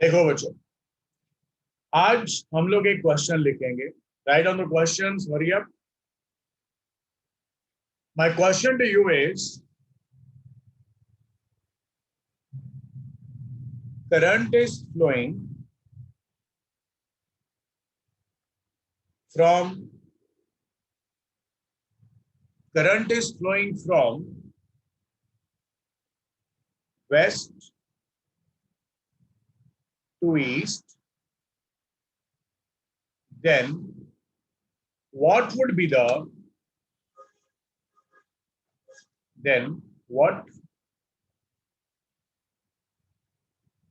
देखो बच्चों, आज हम लोग एक क्वेश्चन लिखेंगे. Write on the questions, hurry up. My question to you is, current is flowing from current is flowing from west to east. Then what would be the then what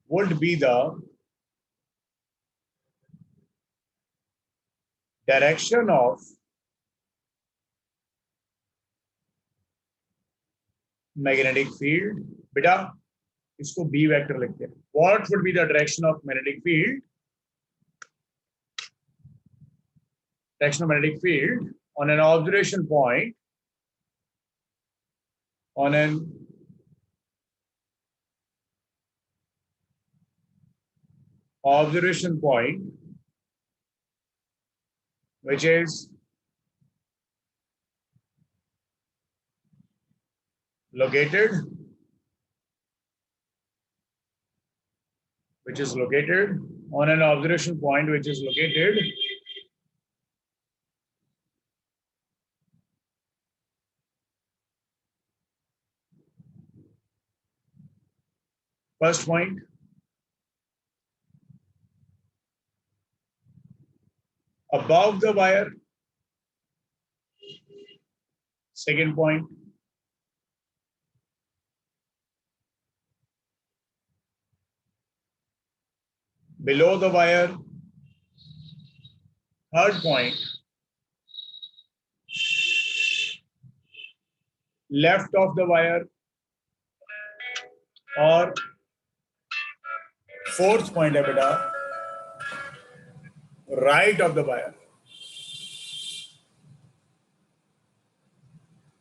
would be the direction of magnetic field? बेटा इसको B vector लिखते हैं. What would be the direction of magnetic field? Direction of magnetic field on an observation point, on an observation point which is located on an observation point which is located first point, above the wire, second point, below the wire, third point, left of the wire, और fourth point है बेटा right of the wire.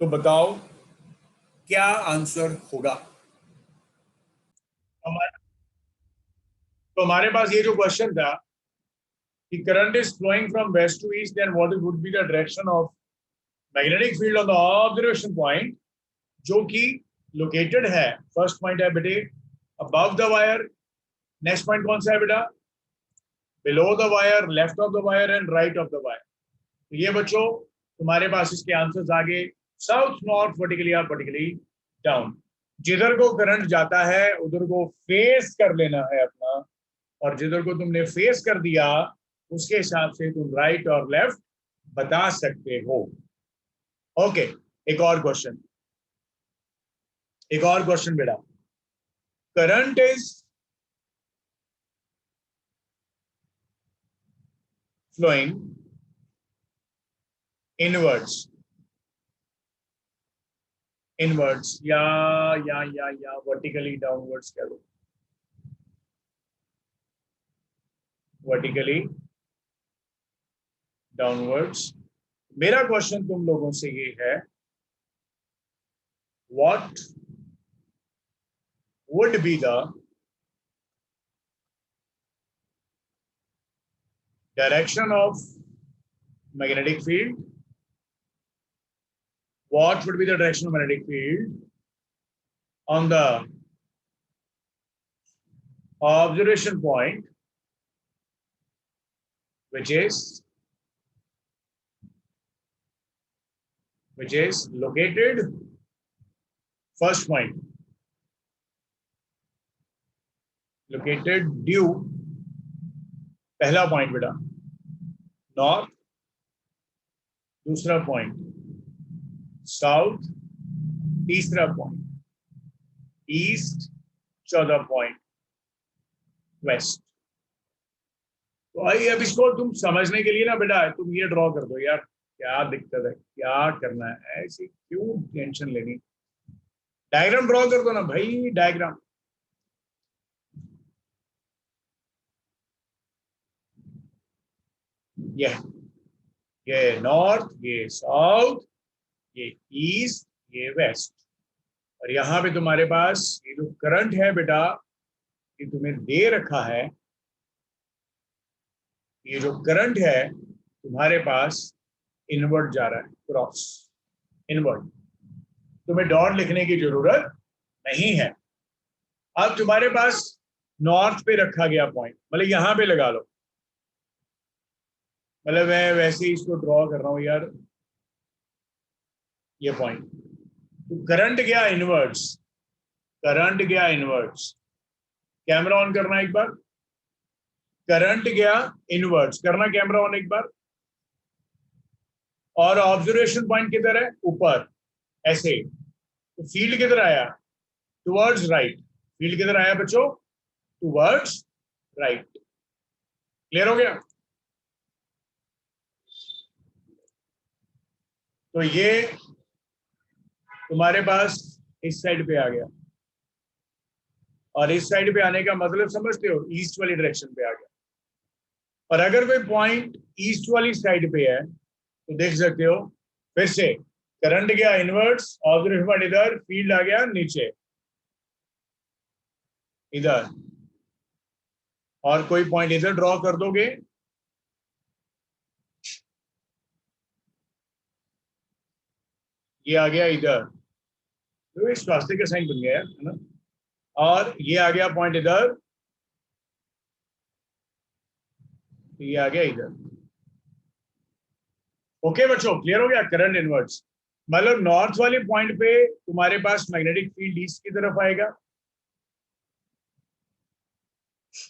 तो बताओ क्या answer होगा. तो हमारे पास ये जो क्वेश्चन था कि current is flowing from west to east, then what would be the direction of magnetic field on the observation point, जो कि लोकेटेड है. फर्स्ट पॉइंट है बेटे above the wire. Next point कौन सा है बेटा? Below the wire, left of the wire and right of the wire. तो ये बच्चों तुम्हारे पास इसके आंसर्स आगे साउथ, नॉर्थ, वर्टिकली या वर्टिकली डाउन. जिधर को करंट जाता है उधर को फेस कर लेना है अपना, और जिधर को तुमने फेस कर दिया उसके हिसाब से तुम राइट और लेफ्ट बता सकते हो. ओके, एक और क्वेश्चन बेटा. करंट इज flowing inwards या vertically downwards कह लो. vertically downwards. मेरा क्वेश्चन तुम लोगों से ये है, what would be the direction of magnetic field? What would be the direction of magnetic field on the observation point which is located, first point, located due, पहला point बेटा north, दूसरा point south, तीसरा point east, चौथा point waste. तो आइए अब इसको तुम समझने के लिए ना बेटा तुम ये ड्रॉ कर दो. यार क्या दिक्कत है, क्या करना है, ऐसी क्यों टेंशन लेनी. डायग्राम ड्रॉ कर दो ना भाई, डायग्राम. ये नॉर्थ, ये साउथ, ये ईस्ट, ये वेस्ट. और यहाँ पे तुम्हारे पास ये जो करंट है बेटा कि तुम्हें दे रखा है ये जो करंट है तुम्हारे पास इनवर्ट जा रहा है, क्रॉस इनवर्ट, तुम्हें डॉट लिखने की जरूरत नहीं है। अब तुम्हारे पास नॉर्थ पे रखा गया पॉइंट, मतलब यहां पे लगा लो, मतलब मैं वैसे ही इसको ड्रॉ कर रहा हूं यार, ये पॉइंट, तो करंट गया इनवर्ट्स, करंट गया इनवर्ट्स, कैमरा ऑन करना एक बार, करंट गया इनवर्ट्स, करना कैमरा ऑन एक बार, और ऑब्जर्वेशन पॉइंट किधर है, ऊपर ऐसे, तो फील्ड किधर आया, टुवर्ड्स राइट, फील्ड किधर आया बच्चों, टुवर्ड्स राइट, क्लियर हो गया। तो ये तुम्हारे पास इस साइड पे आ गया, और इस साइड पे आने का मतलब समझते हो, ईस्ट वाली डायरेक्शन पे आ गया। और अगर कोई पॉइंट ईस्ट वाली साइड पे है तो देख सकते हो, फिर से करंट गया इनवर्ट्स, ऑब्जर्वेशन पॉइंट इधर, फील्ड आ गया नीचे इधर, और कोई पॉइंट इधर ड्रॉ कर दोगे, ये आ गया इधर, तो इस रास्ते का साइन बन गया है ना, और ये आ गया पॉइंट इधर, ये आ गया इधर। ओके बच्चों, क्लियर हो गया, करंट इनवर्ट्स, मतलब नॉर्थ वाले पॉइंट पे तुम्हारे पास मैग्नेटिक फील्ड ईस्ट की तरफ आएगा,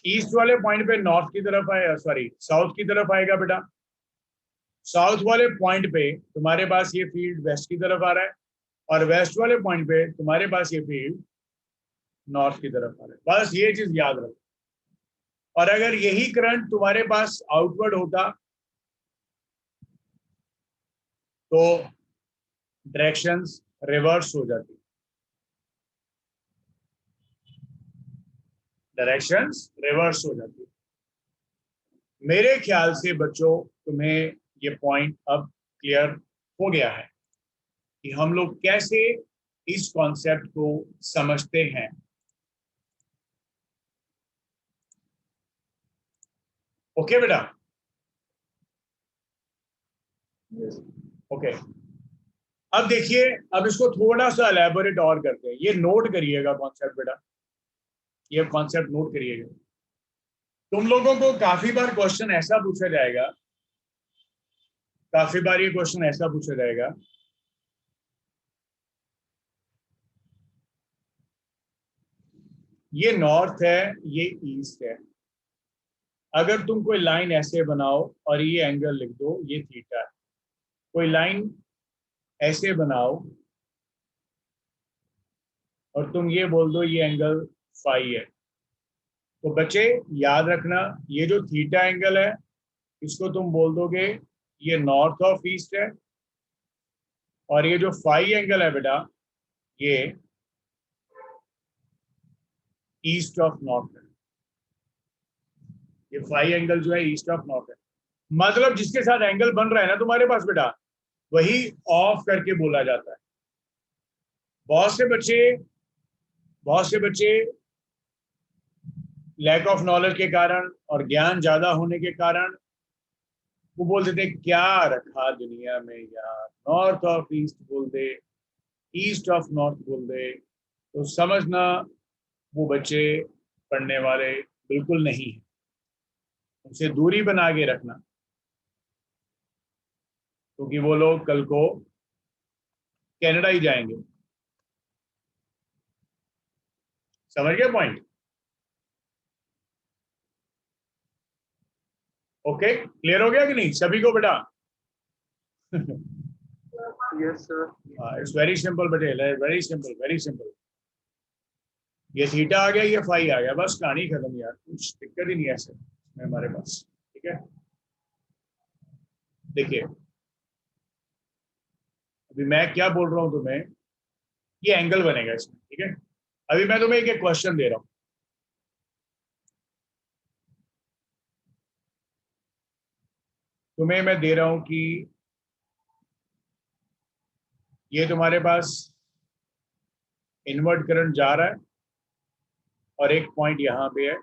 ईस्ट वाले पॉइंट पे नॉर्थ की तरफ आएगा, सॉरी साउथ की तरफ आएगा बेटा, साउथ वाले पॉइंट पे तुम्हारे पास ये फील्ड वेस्ट की तरफ आ रहा है, और वेस्ट वाले पॉइंट पे तुम्हारे पास ये फील्ड नॉर्थ की तरफ आ रहा है, बस ये चीज याद रखो। और अगर यही करंट तुम्हारे पास आउटवर्ड होता तो डायरेक्शंस रिवर्स हो जाती, डायरेक्शंस रिवर्स हो जाती। मेरे ख्याल से बच्चों तुम्हें ये पॉइंट अब क्लियर हो गया है कि हम लोग कैसे इस कॉन्सेप्ट को समझते हैं। ओके बेटा, ओके। अब देखिए, अब इसको थोड़ा सा एलैबोरेट और करते हैं, ये नोट करिएगा कॉन्सेप्ट बेटा, ये कॉन्सेप्ट नोट करिएगा। तुम लोगों को काफी बार क्वेश्चन ऐसा पूछा जाएगा, काफी बार ये क्वेश्चन ऐसा पूछा जाएगा, ये नॉर्थ है, ये ईस्ट है, अगर तुम कोई लाइन ऐसे बनाओ और ये एंगल लिख दो, ये थीटा है, कोई लाइन ऐसे बनाओ और तुम ये बोल दो ये एंगल फाई है, तो बच्चे याद रखना, ये जो थीटा एंगल है इसको तुम बोल दोगे ये नॉर्थ ऑफ ईस्ट है, और ये जो फाई एंगल है बेटा ये ईस्ट ऑफ नॉर्थ है, ये फाई एंगल जो है ईस्ट ऑफ नॉर्थ है। मतलब जिसके साथ एंगल बन रहा है ना तुम्हारे पास बेटा, वही ऑफ करके बोला जाता है। बहुत से बच्चे, बहुत से बच्चे लैक ऑफ नॉलेज के कारण और ज्ञान ज्यादा होने के कारण वो बोल देते क्या रखा दुनिया में यार, नॉर्थ ऑफ ईस्ट बोल दे, ईस्ट ऑफ नॉर्थ बोल दे, तो समझना वो बच्चे पढ़ने वाले बिल्कुल नहीं है, उनसे दूरी बना के रखना, क्योंकि वो लोग कल को कनाडा ही जाएंगे। समझ गए पॉइंट? ओके, क्लियर हो गया कि नहीं सभी को बेटा? Yes, sir. It's very simple बेटे, वेरी सिंपल, वेरी सिंपल। ये थीटा आ गया, ये फाई आ गया, बस कहानी खत्म यार, कुछ दिक्कत ही नहीं है ऐसे में हमारे पास। ठीक है, देखिए अभी मैं क्या बोल रहा हूं तुम्हें, ये एंगल बनेगा इसमें, ठीक है। अभी मैं तुम्हें एक क्वेश्चन दे रहा हूं, तुम्हें मैं दे रहा हूं कि ये तुम्हारे पास इनवर्ट करंट जा रहा है, और एक पॉइंट यहां पे है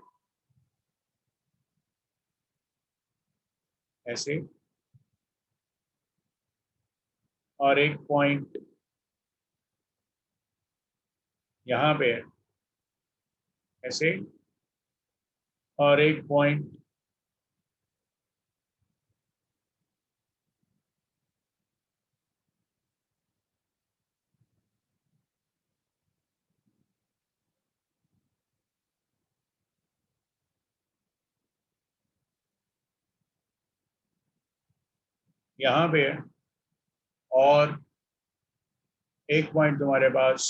ऐसे, और एक पॉइंट यहां पे है ऐसे, और एक पॉइंट यहां पे है, और एक पॉइंट तुम्हारे पास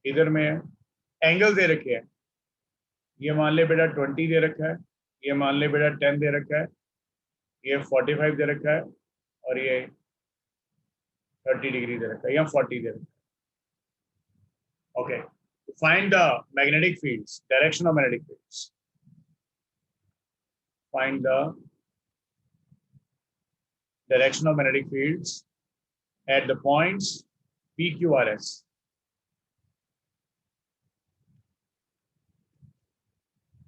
इधर में है। एंगल दे रखे हैं, ये मान ले बेटा 20 दे रखा है, ये मान ले बेटा 10 दे रखा है, ये 45 दे रखा है, और ये 30 डिग्री दे रखा है, या 40 दे रखा है। Okay, find the magnetic fields, direction of magnetic fields, find the direction of magnetic fields at the points P, Q, R, S.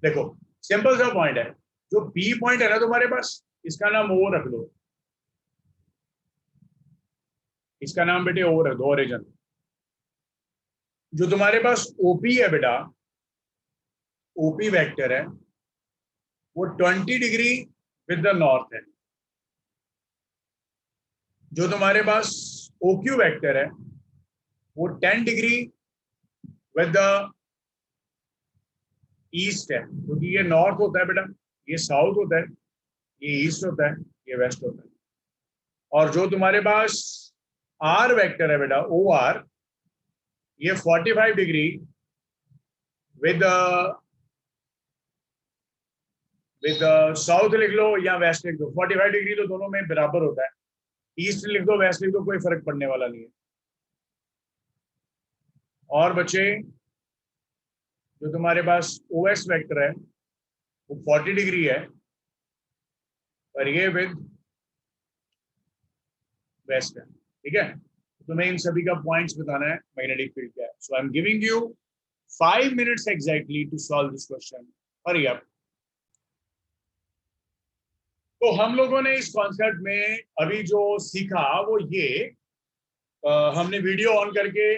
देखो सिंपल सा पॉइंट है, जो P पॉइंट है ना तुम्हारे पास, इसका नाम O रख दो, इसका नाम बेटे O रख दो, ओरिजिन। जो तुम्हारे पास OP है बेटा, OP वेक्टर है, वो 20 डिग्री विद द नॉर्थ है। जो तुम्हारे पास OQ वेक्टर है, वो 10 डिग्री विद द ईस्ट है, क्योंकि ये नॉर्थ होता है बेटा, ये साउथ होता है, ये ईस्ट होता है, ये वेस्ट होता है। और जो तुम्हारे पास आर वेक्टर है बेटा, ओ आर, ये 45 डिग्री विद साउथ लिख लो या वेस्ट लिख दो, 45 डिग्री तो दोनों में बराबर होता है, ईस्ट लिख दो वेस्ट लिख दो, कोई फर्क पड़ने वाला नहीं है। और बच्चे जो तुम्हारे पास ओ एस वेक्टर है, वो 40 डिग्री है, और ये विद वेस्ट है, ठीक है। तुम्हें इन सभी का पॉइंट्स बताना है मैग्नेटिक फील्ड क्या है। So I am giving you 5 minutes exactly to solve this question. Hurry up. तो हम लोगों ने इस कॉन्सेप्ट में अभी जो सीखा वो ये, हमने वीडियो ऑन करके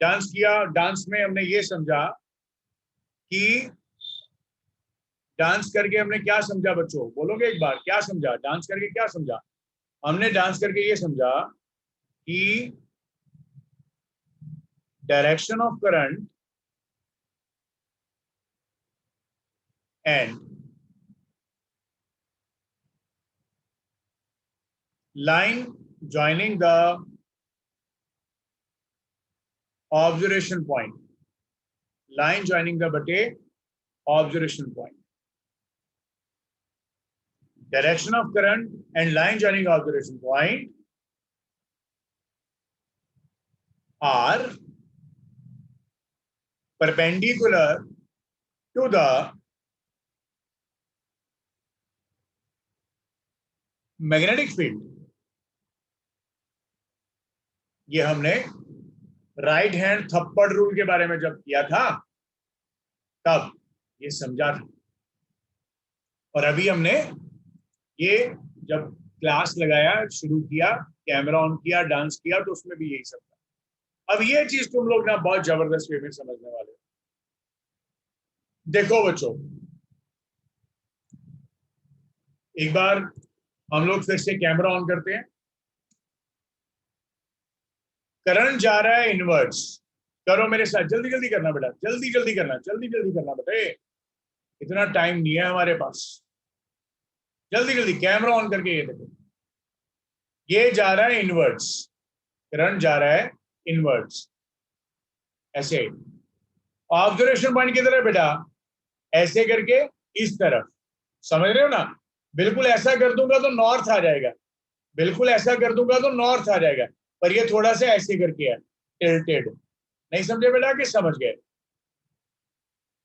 डांस किया। डांस में हमने ये समझा कि डांस करके हमने क्या समझा, बच्चों बोलोगे एक बार, क्या समझा डांस करके, क्या समझा हमने? डांस करके ये समझा कि direction of current and line joining the observation point, line joining the bate observation point, direction of current and line joining observation point are perpendicular to the magnetic field। ये हमने राइट हैंड थप्पड़ rule के बारे में जब किया था तब ये समझा था, और अभी हमने ये जब क्लास लगाया, शुरू किया, कैमरा ऑन किया, डांस किया, तो उसमें भी यही सब था। अब ये चीज तुम लोग ना बहुत जबरदस्त वे में समझने वाले हो। देखो बच्चों, एक बार हम लोग फिर से कैमरा ऑन करते हैं। करंट जा रहा है इनवर्ट्स, करो मेरे साथ, जल्दी जल्दी करना बेटा, जल्दी जल्दी करना, जल्दी जल्दी करना बेटे, इतना टाइम नहीं है हमारे पास, जल्दी जल्दी कैमरा ऑन करके ये देखो। ये जा रहा है इनवर्ट्स, करंट जा रहा है इनवर्ट्स ऐसे। ऑब्जर्वेशन पॉइंट किधर है बेटा? ऐसे करके इस तरफ, समझ रहे हो ना? बिल्कुल ऐसा कर दूंगा तो नॉर्थ आ जाएगा, बिल्कुल ऐसा कर दूंगा तो नॉर्थ आ जाएगा, पर ये थोड़ा सा ऐसे करके है, टिल्टेड। नहीं समझे बेटा कि समझ गए?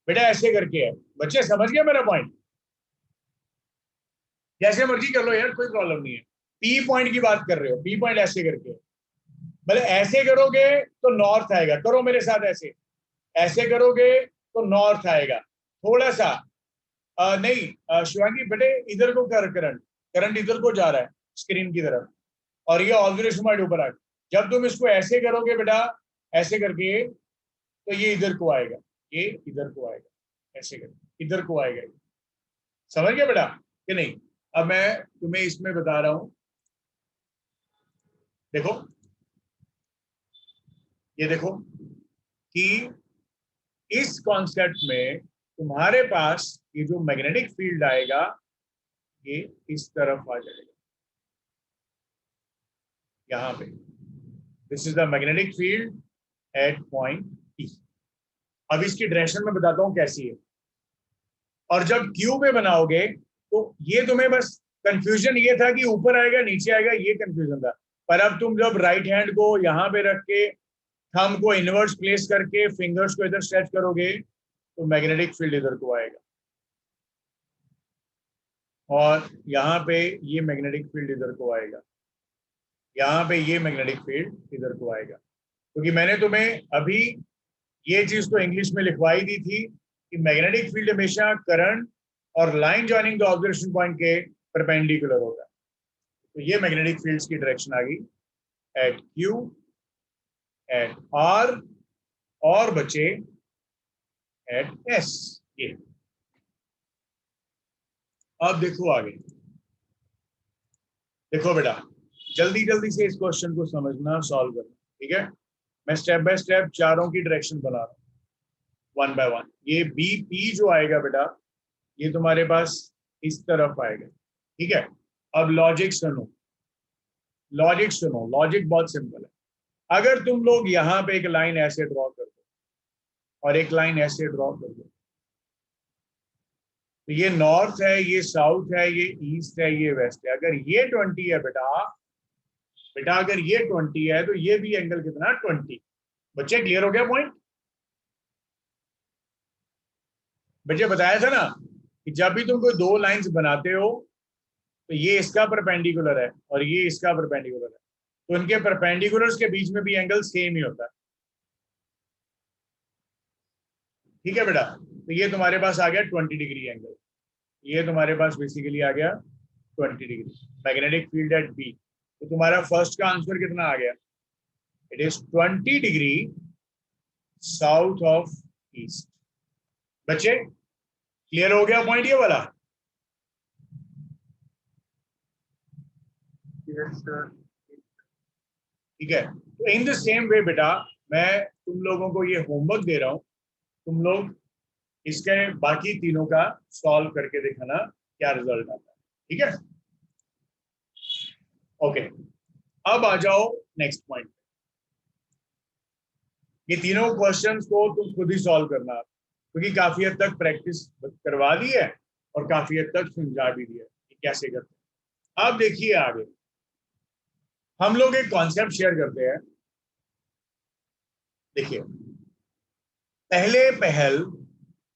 बेटा ऐसे करके है, बच्चे समझ गए मेरा पॉइंट? जैसे मर्जी कर लो यार, कोई प्रॉब्लम नहीं है। पी पॉइंट की बात कर रहे हो, पी पॉइंट ऐसे करके, मतलब ऐसे करोगे तो नॉर्थ आएगा, करो मेरे साथ ऐसे, ऐसे करोगे तो नॉर्थ आएगा थोड़ा सा। नहीं शिवांगी बेटे, इधर को कर, करंट करंट इधर को जा रहा है स्क्रीन की तरफ, और ये ऑब्जर्वेशन पॉइंट ऊपर आ गया। जब तुम इसको ऐसे करोगे बेटा, ऐसे करके, तो ये इधर को आएगा, ये इधर को आएगा, ऐसे करके इधर को आएगा। समझ गया बेटा कि नहीं? अब मैं तुम्हें इसमें बता रहा हूं, देखो, ये देखो कि इस कॉन्सेप्ट में तुम्हारे पास ये जो मैग्नेटिक फील्ड आएगा ये इस तरफ आ जाएगा, यहां पे। This is the magnetic field eight point P। अब इसकी डायरेक्शन में बताता हूं कैसी है। और जब क्यू में बनाओगे तो ये तुम्हें बस कंफ्यूजन ये था कि ऊपर आएगा नीचे आएगा, ये कंफ्यूजन था। पर अब तुम जब राइट हैंड को यहां पे रख के थंब को इनवर्स प्लेस करके फिंगर्स को इधर स्ट्रेच करोगे तो मैग्नेटिक फील्ड इधर को आएगा, और यहाँ पे ये मैग्नेटिक फील्ड इधर को आएगा, यहाँ पे ये मैग्नेटिक फील्ड इधर को आएगा। क्योंकि मैंने तुम्हें अभी ये चीज तो इंग्लिश में लिखवाई दी थी कि मैग्नेटिक फील्ड हमेशा करंट और line joining the observation point के परपेंडिकुलर होगा। तो ये मैग्नेटिक फील्ड्स की डायरेक्शन आ गई एट क्यू, एट आर, और बचे एट एस। ये अब देखो आगे, देखो बेटा, जल्दी जल्दी से इस क्वेश्चन को समझना, सॉल्व करना, ठीक है? मैं स्टेप बाय स्टेप चारों की डायरेक्शन बना रहा हूं, वन बाय वन। ये बी पी जो आएगा बेटा, ये तुम्हारे पास इस तरफ आएगा, ठीक है? अब लॉजिक सुनो, लॉजिक सुनो, लॉजिक बहुत सिंपल है। अगर तुम लोग यहाँ पे एक लाइन ऐसे ड्रॉ कर दो और एक लाइन ऐसे ड्रॉ कर दो, तो ये नॉर्थ है, ये साउथ है, ये ईस्ट है, ये वेस्ट है। अगर ये 20 है बेटा, बेटा अगर ये 20 है तो ये भी एंगल कितना, 20। बच्चे क्लियर हो गया पॉइंट? बच्चे बताया था ना कि जब भी तुम कोई दो लाइंस बनाते हो तो ये इसका परपेंडिकुलर है और ये इसका परपेंडिकुलर है, तो इनके परपेंडिकुलर्स के बीच में भी एंगल सेम ही होता है, ठीक है बेटा? तो ये तुम्हारे पास आ गया 20 डिग्री एंगल, ये तुम्हारे पास बेसिकली आ गया 20 degree magnetic field at B. तो तुम्हारा फर्स्ट का आंसर कितना आ गया? It is 20 degree south of east. बच्चे क्लियर हो गया पॉइंट ये वाला? ठीक है। तो इन द सेम वे बेटा, मैं तुम लोगों को ये होमवर्क दे रहा हूं, तुम लोग इसके बाकी तीनों का सॉल्व करके दिखाना क्या रिजल्ट आता है, ठीक है? ओके, अब आ जाओ नेक्स्ट पॉइंट। ये तीनों क्वेश्चंस को तुम खुद ही सॉल्व करना, क्योंकि काफी हद तक प्रैक्टिस करवा दी है और काफी हद तक समझा भी दिया कि कैसे करते हैं। अब देखिए आगे, हम लोग एक कॉन्सेप्ट शेयर करते हैं। देखिए, पहले पहल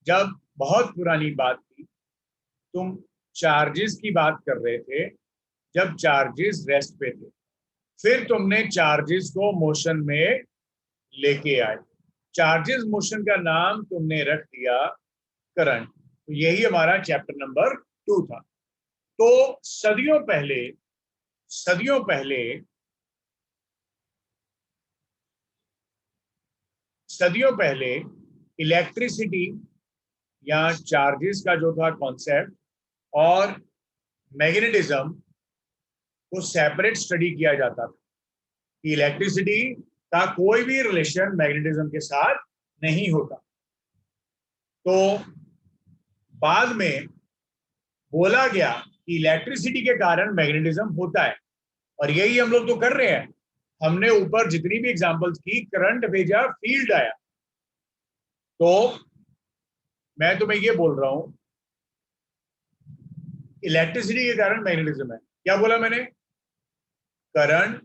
जब बहुत पुरानी बात थी, तुम चार्जेस की बात कर रहे थे, जब चार्जेस रेस्ट पे थे, फिर तुमने चार्जेस को मोशन में लेके आए। चार्जेस मोशन का नाम तुमने रख दिया करंट। तो यही हमारा चैप्टर नंबर 2 था। तो सदियों पहले, सदियों पहले, सदियों पहले इलेक्ट्रिसिटी या चार्जेस का जो था कॉन्सेप्ट और मैग्नेटिज्म को सेपरेट स्टडी किया जाता था कि इलेक्ट्रिसिटी का कोई भी रिलेशन मैग्नेटिज्म के साथ नहीं होता। तो बाद में बोला गया कि इलेक्ट्रिसिटी के कारण मैग्नेटिज्म होता है, और यही हम लोग तो कर रहे हैं। हमने ऊपर जितनी भी एग्जांपल्स की, करंट भेजा, फील्ड आया। तो मैं तुम्हें ये बोल रहा हूं, इलेक्ट्रिसिटी के कारण मैग्नेटिज्म है। क्या बोला मैंने? करंट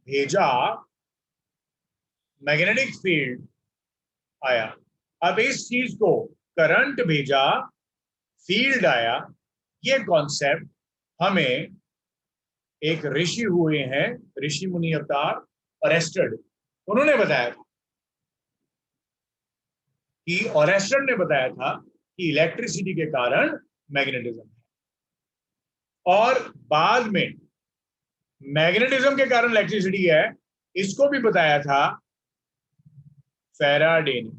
भेजा, मैग्नेटिक फील्ड आया। अब इस चीज को, करंट भेजा, फील्ड आया, ये कॉन्सेप्ट हमें एक ऋषि हुए हैं, ऋषि मुनि अवतार, ऑरेस्टेड, उन्होंने बताया था कि ऑरेस्टेड ने बताया था कि इलेक्ट्रिसिटी के कारण मैग्नेटिज्म है, और बाद में मैग्नेटिज्म के कारण इलेक्ट्रिसिटी है, इसको भी बताया था फैराडे ने।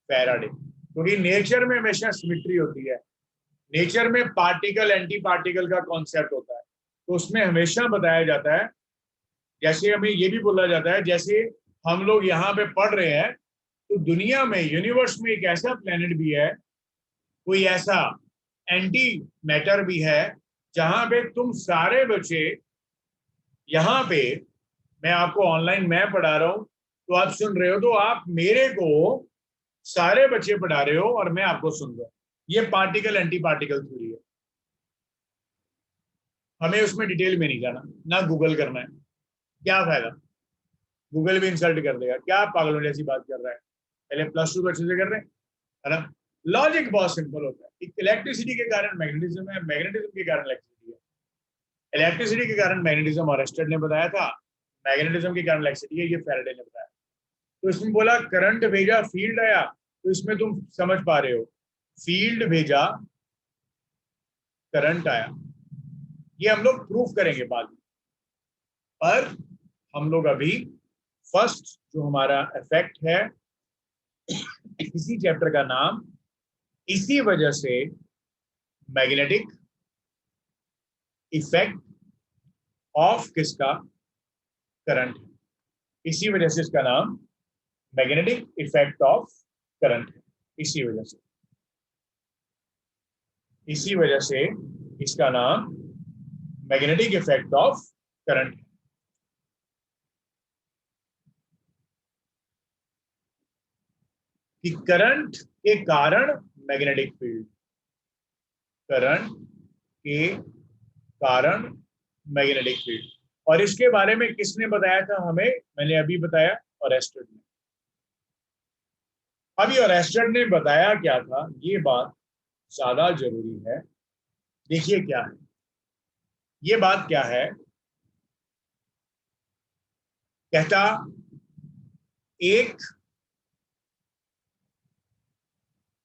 फैराडे, क्योंकि नेचर में हमेशा सिमिट्री होती है, नेचर में पार्टिकल एंटी पार्टिकल का कॉन्सेप्ट होता है, तो उसमें हमेशा बताया जाता है, जैसे हमें ये भी बोला जाता है, जैसे हम लोग यहाँ पे पढ़ रहे हैं, तो दुनिया में, यूनिवर्स में एक ऐसा प्लेनेट भी है, कोई ऐसा एंटी मैटर भी है, जहां पे तुम सारे बच्चे, यहाँ पे मैं आपको ऑनलाइन मैं पढ़ा रहा हूं, तो आप सुन रहे हो, तो आप मेरे को सारे बच्चे पढ़ा रहे हो और मैं आपको सुन रहा हूं। ये पार्टिकल एंटी पार्टिकल थ्योरी है। हमें उसमें डिटेल में नहीं जाना, ना गूगल करना है, क्या फायदा, गूगल भी इंसल्ट कर देगा, क्या पागलों जैसी बात कर रहा है, पहले +2 तो अच्छे से कर रहे हैं, है ना। लॉजिक बहुत सिंपल होता है, इलेक्ट्रिसिटी के कारण मैग्नेटिज्म है, मैग्नेटिज्म के कारण इलेक्ट्रिसिटी है, इलेक्ट्रिसिटी के कारण मैग्नेटिज्म ऑरेस्टेड ने बताया था, मैग्नेटिज्म के कारण इलेक्ट्रिसिटी है, ये फैराडे ने बताया। तो इसमें बोला करंट भेजा, फील्ड आया, तो इसमें तुम समझ पा रहे हो, फील्ड भेजा, करंट आया, ये हम लोग प्रूफ करेंगे बाद में, पर हम लोग अभी फर्स्ट जो हमारा इफेक्ट है, इसी चैप्टर का नाम इसी वजह से मैग्नेटिक इफेक्ट ऑफ किसका, करंट, इसी वजह से इसका नाम मैग्नेटिक इफेक्ट ऑफ करंट है, इसी वजह से, इसी वजह से इसका नाम मैग्नेटिक इफेक्ट ऑफ करंट है। कि करंट के कारण मैग्नेटिक फील्ड, करंट के कारण मैग्नेटिक फील्ड, और इसके बारे में किसने बताया था हमें, मैंने अभी बताया, ऑरेस्टेड ने। अभी ऑरेस्टेड ने बताया क्या था, ये बात ज्यादा जरूरी है। देखिए क्या है ये बात, क्या है, कहता एक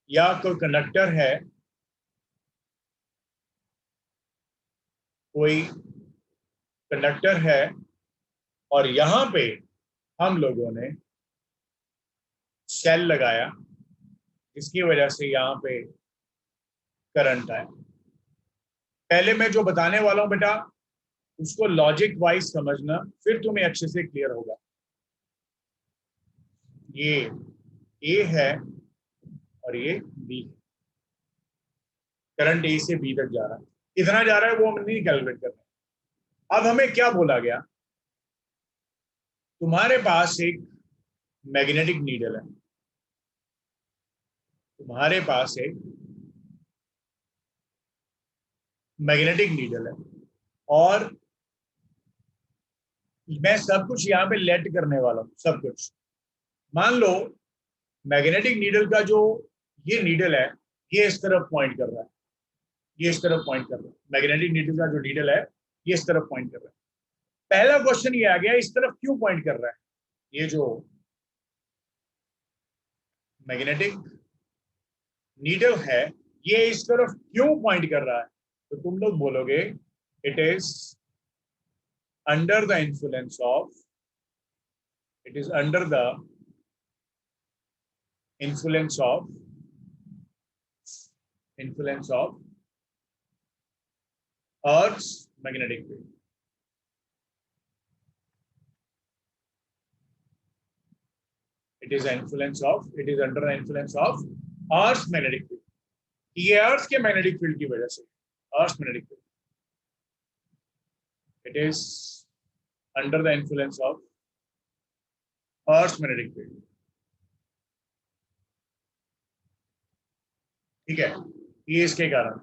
या कोई कंडक्टर है, कोई कंडक्टर है, और यहां पे हम लोगों ने सेल लगाया, जिसकी वजह से यहां पे करंट आया। पहले मैं जो बताने वाला हूं बेटा, उसको लॉजिक वाइज समझना, फिर तुम्हें अच्छे से क्लियर होगा। ये ए है और ये बी है, करंट ए से बी तक जा रहा है, कितना जा रहा है वो हम नहीं कैलकुलेट कर रहे। अब हमें क्या बोला गया, तुम्हारे पास एक मैग्नेटिक नीडल है, तुम्हारे पास एक मैग्नेटिक नीडल है, और मैं सब कुछ यहाँ पे लेट करने वाला हूं, सब कुछ। मान लो मैग्नेटिक नीडल का जो ये नीडल है, ये इस तरफ पॉइंट कर रहा है, ये इस तरफ पॉइंट कर रहा है, मैग्नेटिक नीडल का जो नीडल है ये इस तरफ पॉइंट कर रहा है। पहला क्वेश्चन ये आ गया, इस तरफ क्यों पॉइंट कर रहा है, ये जो मैग्नेटिक नीडल है ये इस तरफ क्यों पॉइंट कर रहा है, तो तुम लोग बोलोगे it is under the influence of, it is under the influence of Earth's magnetic field. It is under the influence of Earth's magnetic field. ये अर्थ के मैग्नेटिक फील्ड की वजह से, earth magnetic field, it is under the influence of earth magnetic field. ठीक है, ये इसके कारण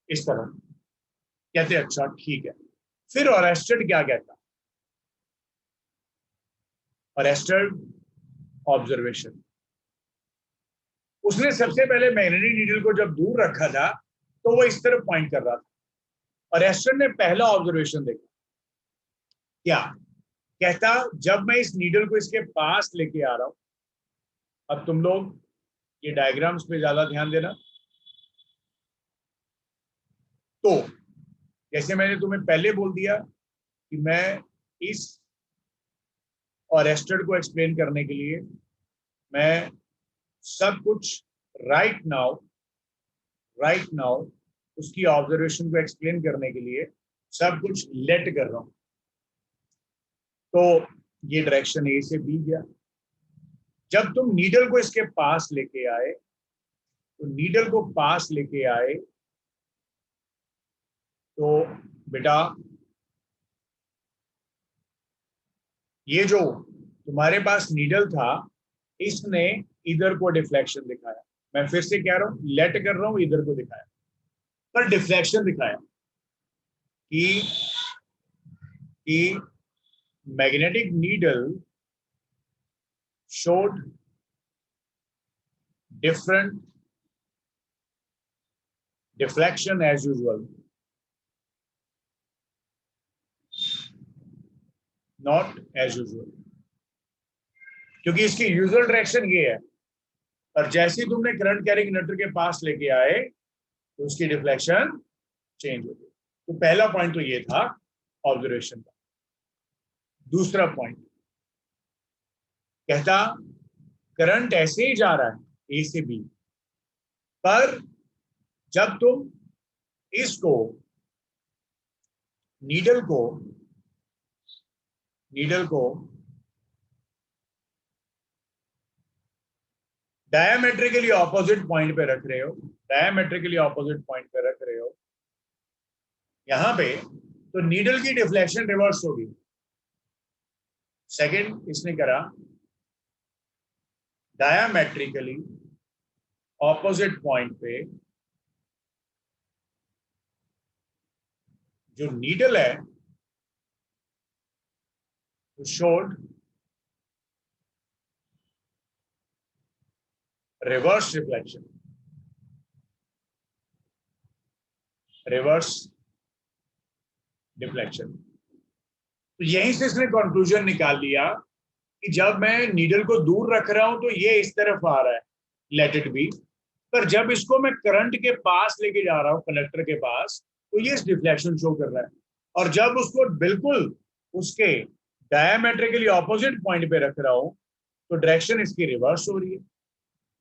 इस तरह कहते, अच्छा ठीक है। फिर ऑरेस्टेड क्या कहता, ऑरेस्टेड ऑब्जर्वेशन, उसने सबसे पहले मैग्नेटिक नीडल को जब दूर रखा था तो वो इस तरफ पॉइंट कर रहा था, ऑरेस्टेड ने पहला ऑब्जर्वेशन देखा, क्या, कहता जब मैं इस नीडल को इसके पास लेके आ रहा हूं, अब तुम लोग ये डायग्राम्स पे ज्यादा ध्यान देना। तो जैसे मैंने तुम्हें पहले बोल दिया कि मैं इस अरेस्टेड को एक्सप्लेन करने के लिए मैं सब कुछ राइट नाउ उसकी ऑब्जर्वेशन को एक्सप्लेन करने के लिए सब कुछ लेट कर रहा हूं। तो ये डायरेक्शन ए से बी गया। जब तुम नीडल को इसके पास लेके आए, तो नीडल को पास लेके आए तो बेटा ये जो तुम्हारे पास नीडल था, इसने इधर को डिफ्लेक्शन दिखाया। मैं फिर से कह रहा हूं, लेट कर रहा हूं, इधर को दिखाया, पर डिफ्लेक्शन दिखाया कि magnetic needle showed different deflection as usual, not as usual, क्योंकि इसकी यूजुअल डायरेक्शन ये है, और जैसे ही तुमने करंट कैरिंग कंडक्टर के पास लेके आए तो उसकी डिफ्लेक्शन चेंज हो गई। तो पहला पॉइंट तो ये था ऑब्जर्वेशन का। दूसरा पॉइंट कहता करंट ऐसे ही जा रहा है ए से बी, पर जब तुम इसको नीडल को डायमेट्रिकली ऑपोजिट पॉइंट पे रख रहे हो, यहां पे, तो नीडल की डिफ्लेक्शन रिवर्स होगी। सेकंड इसने करा डायमेट्रिकली ऑपोजिट पॉइंट पे जो नीडल है वो showed reverse reflection, reverse deflection. तो यहीं से इसने कंक्लूजन निकाल लिया कि जब मैं नीडल को दूर रख रहा हूं तो ये इस तरफ आ रहा है, लेट इट बी, पर जब इसको मैं करंट के पास लेके जा रहा हूं, कंडक्टर के पास, तो ये डिफ्लेक्शन शो कर रहा है। और जब उसको बिल्कुल उसके डायमेट्रिकली ऑपोजिट पॉइंट पे रख रहा हूं तो डायरेक्शन इसकी रिवर्स हो रही है।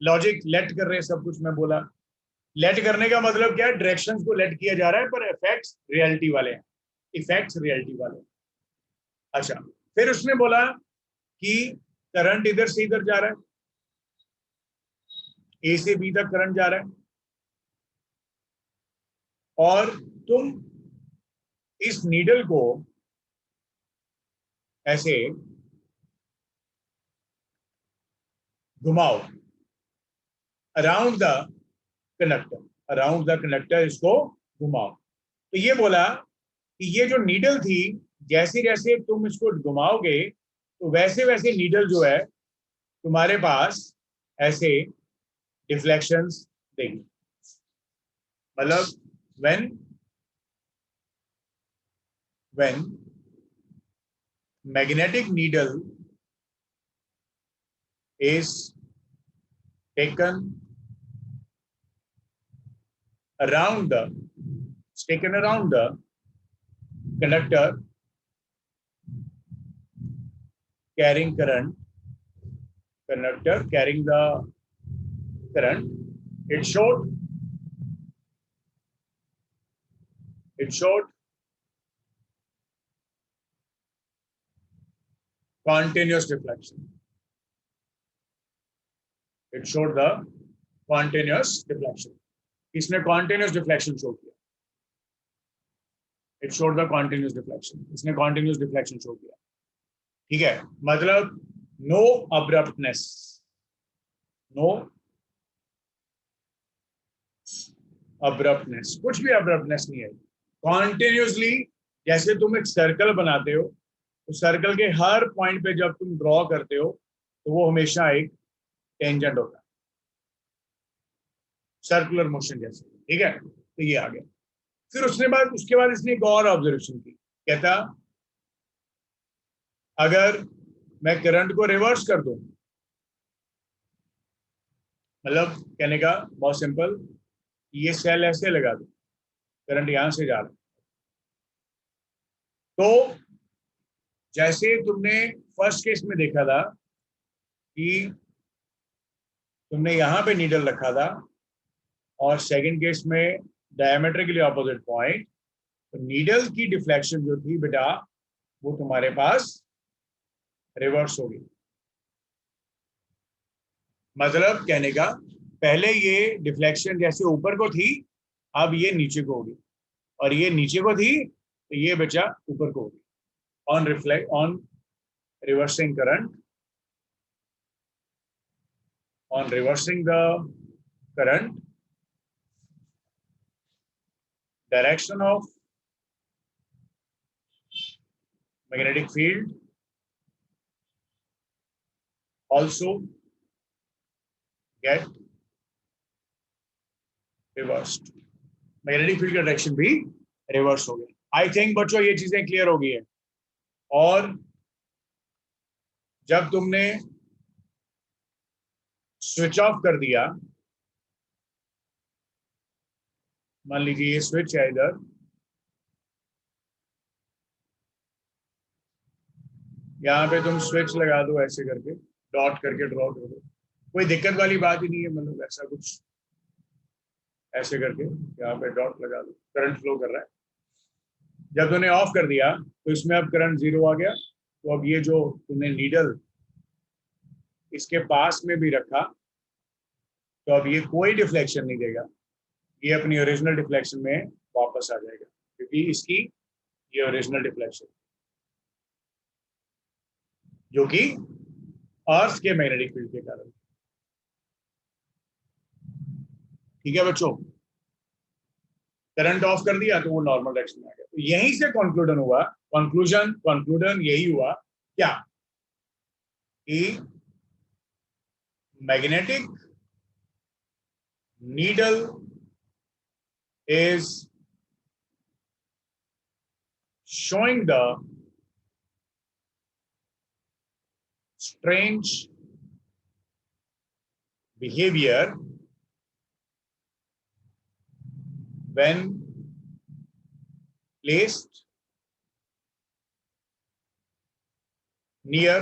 लॉजिक लेट कर रहे हैं सब कुछ। मैं बोला लेट करने का मतलब क्या है, डायरेक्शंस को लेट किया जा रहा है पर इफेक्ट्स रियलिटी वाले हैं, इफेक्ट्स रियलिटी वाले हैं। अच्छा, फिर उसने बोला कि करंट इधर से इधर जा रहा है, ए से बी तक करंट जा रहा है, और तुम इस नीडल को ऐसे घुमाओ अराउंड द कंडक्टर, इसको घुमाओ। तो ये बोला कि ये जो नीडल थी, जैसे जैसे तुम इसको घुमाओगे तो वैसे वैसे नीडल जो है तुम्हारे पास ऐसे डिफ्लेक्शंस देंगे। मतलब when magnetic needle is taken around the conductor carrying current, it showed continuous deflection. It showed the continuous deflection. इसने continuous deflection show किया. It showed the continuous deflection. इसने continuous deflection show किया. ठीक है, मतलब no abruptness, कुछ भी abruptness नहीं है. Continuously, जैसे तुम एक सर्कल बनाते हो तो सर्कल के हर पॉइंट पे जब तुम ड्रॉ करते हो तो वो हमेशा एक टेंजेंट होता है, सर्कुलर मोशन जैसे। ठीक है, तो ये आ गया। फिर उसके बाद इसने एक और ऑब्जर्वेशन की। कहता अगर मैं करंट को रिवर्स कर दूं, मतलब कहने का बहुत सिंपल, ये सेल ऐसे लगा दूं, करंट यहां से जा रहा है, तो जैसे तुमने फर्स्ट केस में देखा था कि तुमने यहां पे नीडल रखा था और सेकंड केस में डायमीट्रिकली ऑपोजिट पॉइंट, तो नीडल की डिफ्लेक्शन जो थी बेटा वो तुम्हारे पास रिवर्स होगी। मतलब कहने का पहले ये डिफ्लेक्शन जैसे ऊपर को थी, अब ये नीचे को होगी, और ये नीचे को थी तो ये बचा ऊपर को होगी। On reversing current, on reversing the current, direction of magnetic field also get reversed. Magnetic field का डायरेक्शन भी रिवर्स हो गया। आई थिंक बच्चों ये चीजें क्लियर हो गई है। और जब तुमने स्विच ऑफ कर दिया, मान लीजिए ये स्विच है इधर, यहाँ पे तुम स्विच लगा दो ऐसे करके, डॉट करके ड्रॉ कर दो, कोई दिक्कत वाली बात ही नहीं है। मतलब ऐसा कुछ ऐसे करके यहाँ पे डॉट लगा दो, करंट फ्लो कर रहा है। जब तुमने ऑफ कर दिया तो इसमें अब करंट जीरो आ गया। तो अब ये जो तुमने नीडल इसके पास में भी रखा, तो अब ये कोई डिफ्लेक्शन नहीं देगा, ये अपनी ओरिजिनल डिफ्लेक्शन में वापस आ जाएगा, क्योंकि इसकी ये ओरिजिनल डिफ्लेक्शन जो कि अर्थ के मैग्नेटिक फील्ड के कारण। ठीक है बच्चों, करंट ऑफ कर दिया तो वो नॉर्मल डायरेक्शन में आ गया। तो यहीं से कंक्लूजन यही हुआ क्या कि magnetic needle is showing the strange behavior when placed near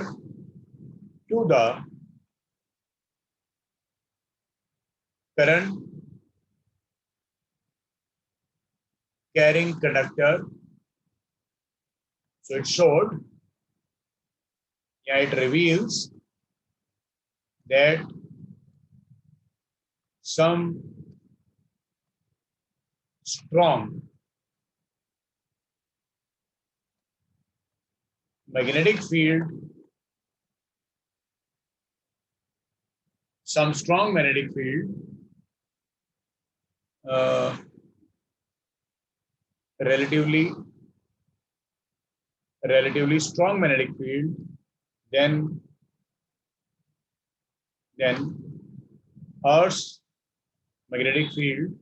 to the current carrying conductor. So it showed, it reveals that some strong magnetic field, relatively strong magnetic field, then Earth's magnetic field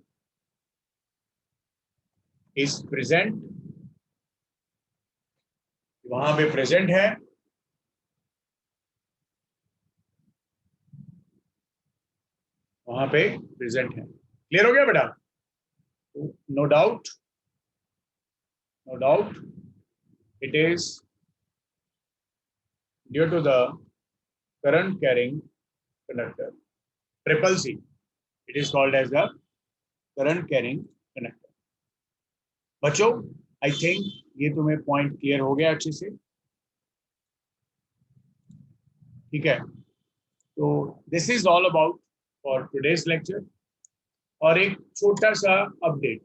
is present, वहां पे present है, वहां पे present है। Clear हो गया बेटा? No doubt it is due to the current carrying conductor, triple C. It is called as the current carrying conductor. बच्चों आई थिंक ये तुम्हें पॉइंट क्लियर हो गया अच्छे से। ठीक है, तो this is all about for today's lecture. और एक छोटा सा अपडेट,